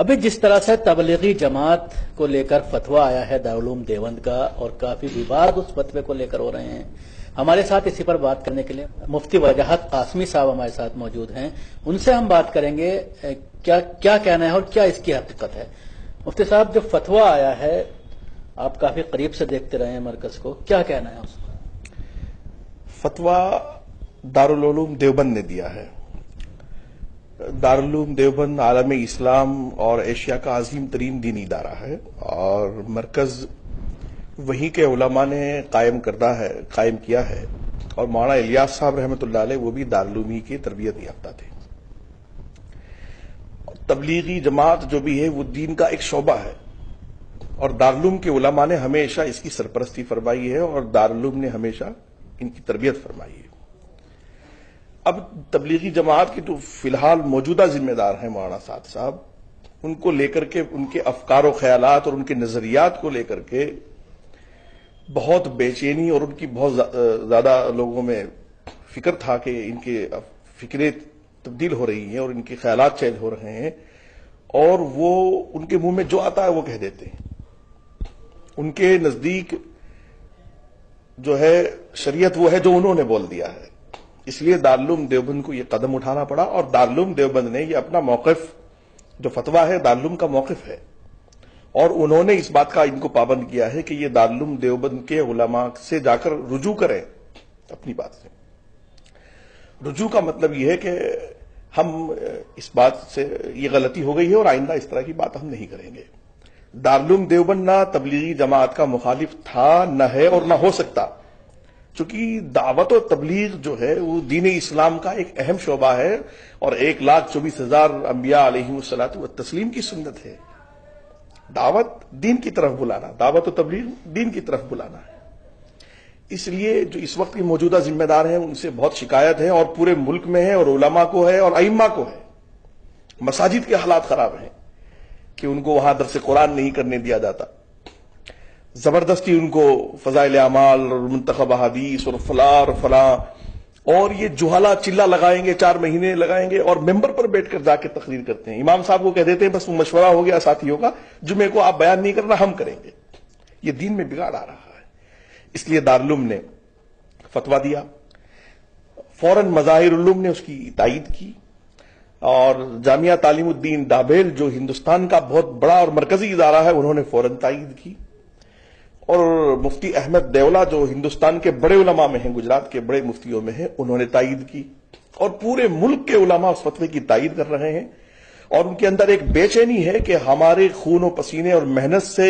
ابھی جس طرح سے تبلیغی جماعت کو لے کر فتویٰ آیا ہے دارالعلوم دیوبند کا اور کافی وواد اس فتوے کو لے کر ہو رہے ہیں، ہمارے ساتھ اسی پر بات کرنے کے لیے مفتی وجاہت قاسمی صاحب ہمارے ساتھ موجود ہیں۔ ان سے ہم بات کریں گے کیا کہنا ہے اور کیا اس کی حقیقت ہے۔ مفتی صاحب، جو فتویٰ آیا ہے آپ کافی قریب سے دیکھتے رہے ہیں مرکز کو، کیا کہنا ہے اس پر؟ فتویٰ دارالعلوم دیوبند نے دیا ہے۔ دارالعلوم دیوبند عالم اسلام اور ایشیا کا عظیم ترین دینی ادارہ ہے، اور مرکز وہیں کے علماء نے قائم کیا ہے، اور مولانا الیاس صاحب رحمۃ اللہ علیہ وہ بھی دارالعلومی کی تربیت یافتہ تھے۔ تبلیغی جماعت جو بھی ہے وہ دین کا ایک شعبہ ہے، اور دارالعلوم کے علماء نے ہمیشہ اس کی سرپرستی فرمائی ہے، اور دارالعلوم نے ہمیشہ ان کی تربیت فرمائی ہے۔ اب تبلیغی جماعت کی تو فی الحال موجودہ ذمہ دار ہیں مولانا سعد صاحب، ان کو لے کر کے ان کے افکار و خیالات اور ان کے نظریات کو لے کر کے بہت بے چینی اور ان کی بہت زیادہ لوگوں میں فکر تھا کہ ان کے فکریں تبدیل ہو رہی ہیں اور ان کے خیالات چینج ہو رہے ہیں، اور وہ ان کے منہ میں جو آتا ہے وہ کہہ دیتے ہیں۔ ان کے نزدیک جو ہے شریعت وہ ہے جو انہوں نے بول دیا ہے، اس لیے دارالعلوم دیوبند کو یہ قدم اٹھانا پڑا، اور دارالعلوم دیوبند نے یہ اپنا موقف جو فتویٰ ہے دارالعلوم کا موقف ہے، اور انہوں نے اس بات کا ان کو پابند کیا ہے کہ یہ دارالعلوم دیوبند کے علماء سے جا کر رجوع کریں اپنی بات سے۔ رجوع کا مطلب یہ ہے کہ ہم اس بات سے یہ غلطی ہو گئی ہے اور آئندہ اس طرح کی بات ہم نہیں کریں گے۔ دارالعلوم دیوبند نہ تبلیغی جماعت کا مخالف تھا، نہ ہے اور نہ ہو سکتا، چونکہ دعوت و تبلیغ جو ہے وہ دین اسلام کا ایک اہم شعبہ ہے، اور 1,24,000 انبیاء علیہم الصلوۃ والتسلیم کی سنت ہے۔ دعوت دین کی طرف بلانا، دعوت و تبلیغ دین کی طرف بلانا ہے۔ اس لیے جو اس وقت کی موجودہ ذمہ دار ہیں ان سے بہت شکایت ہے، اور پورے ملک میں ہے، اور علماء کو ہے اور ائمہ کو ہے۔ مساجد کے حالات خراب ہیں کہ ان کو وہاں درس قرآن نہیں کرنے دیا جاتا، زبردستی ان کو فضائل اعمال اور منتخب احادیث اور فلاں اور یہ جوہلا چلہ لگائیں گے، 4 مہینے لگائیں گے، اور ممبر پر بیٹھ کر جا کے تقریر کرتے ہیں۔ امام صاحب کو کہہ دیتے ہیں بس وہ مشورہ ہو گیا ساتھیوں کا، جمعے کو آپ بیان نہیں کرنا، ہم کریں گے۔ یہ دین میں بگاڑ آ رہا ہے، اس لیے دارالعلوم نے فتویٰ دیا، فوراً مظاہر العلوم نے اس کی تائید کی، اور جامعہ تعلیم الدین ڈابیل جو ہندوستان کا بہت بڑا اور مرکزی ادارہ ہے انہوں نے فوراً تائید کی، اور مفتی احمد دیولہ جو ہندوستان کے بڑے علماء میں ہیں، گجرات کے بڑے مفتیوں میں ہیں، انہوں نے تائید کی، اور پورے ملک کے علماء اس فتوے کی تائید کر رہے ہیں، اور ان کے اندر ایک بے چینی ہے کہ ہمارے خون و پسینے اور محنت سے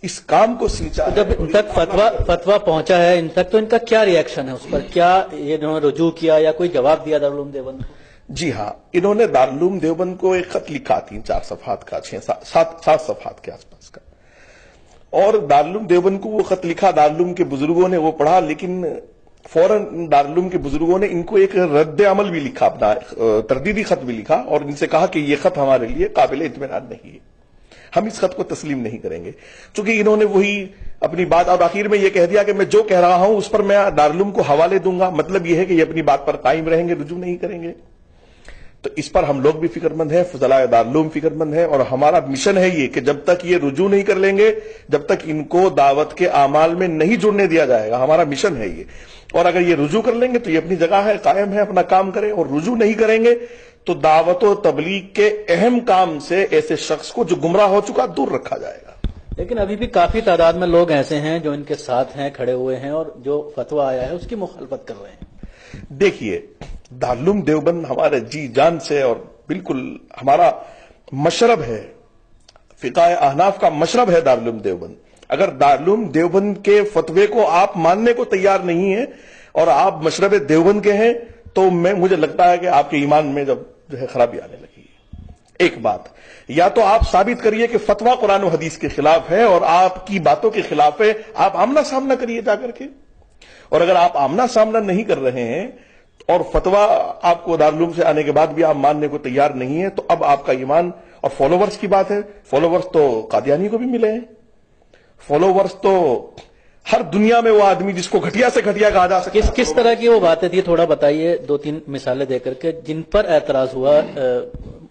اس کام کو سینچا ہے۔ جب ان تک فتویٰ پہنچا ہے ان تک، تو ان کا کیا ری ایکشن ہے اس پر؟ کیا انہوں نے رجوع کیا یا کوئی جواب دیا دارالعلوم دیوبند کو؟ جی ہاں، انہوں نے دارالعلوم دیوبند کو ایک خط لکھا 3-4 صفحات کا، 7 صفحات کے آس پاس کا، اور دارالعلوم دیوبند کو وہ خط لکھا، دارالعلوم کے بزرگوں نے وہ پڑھا، لیکن فوراً دارالعلوم کے بزرگوں نے ان کو ایک رد عمل بھی لکھا، اپنا تردیدی خط بھی لکھا، اور ان سے کہا کہ یہ خط ہمارے لیے قابل اطمینان نہیں ہے، ہم اس خط کو تسلیم نہیں کریں گے، چونکہ انہوں نے وہی اپنی بات، اور آخر میں یہ کہہ دیا کہ میں جو کہہ رہا ہوں اس پر میں دارالعلوم کو حوالے دوں گا، مطلب یہ ہے کہ یہ اپنی بات پر قائم رہیں گے، رجوع نہیں کریں گے۔ تو اس پر ہم لوگ بھی فکر مند ہیں، فضلاء دارالعلوم فکر مند ہیں، اور ہمارا مشن ہے یہ کہ جب تک یہ رجوع نہیں کر لیں گے، جب تک ان کو دعوت کے اعمال میں نہیں جڑنے دیا جائے گا، ہمارا مشن ہے یہ، اور اگر یہ رجوع کر لیں گے تو یہ اپنی جگہ ہے، قائم ہے، اپنا کام کریں، اور رجوع نہیں کریں گے تو دعوت و تبلیغ کے اہم کام سے ایسے شخص کو جو گمراہ ہو چکا دور رکھا جائے گا۔ لیکن ابھی بھی کافی تعداد میں لوگ ایسے ہیں جو ان کے ساتھ ہیں، کھڑے ہوئے ہیں، اور جو فتویٰ آیا ہے اس کی مخالفت کر رہے ہیں۔ دیکھیے، دارالعلوم دیوبند ہمارے جی جان سے اور بالکل ہمارا مشرب ہے، فقہ احناف کا مشرب ہے دارالعلوم دیوبند۔ اگر دارالعلوم دیوبند کے فتوے کو آپ ماننے کو تیار نہیں ہیں اور آپ مشرب دیوبند کے ہیں، تو مجھے لگتا ہے کہ آپ کے ایمان میں جو ہے خرابی آنے لگی ہے۔ ایک بات، یا تو آپ ثابت کریے کہ فتویٰ قرآن و حدیث کے خلاف ہے اور آپ کی باتوں کے خلاف ہے، آپ آمنا سامنا کریے جا کر کے، اور اگر آپ آمنا سامنا نہیں کر رہے ہیں اور فتویٰ آپ کو دارالعلوم سے آنے کے بعد بھی آپ ماننے کو تیار نہیں ہے، تو اب آپ کا ایمان، اور فالوورز کی بات ہے، فالوورز تو قادیانی کو بھی ملے ہیں، فالوورز تو ہر دنیا میں وہ آدمی جس کو گھٹیا سے گھٹیا کہا جا سکتا ہے۔ کس طرح کی وہ باتیں تھی، تھوڑا بتائیے 2-3 مثالیں دے کر کے جن پر اعتراض ہوا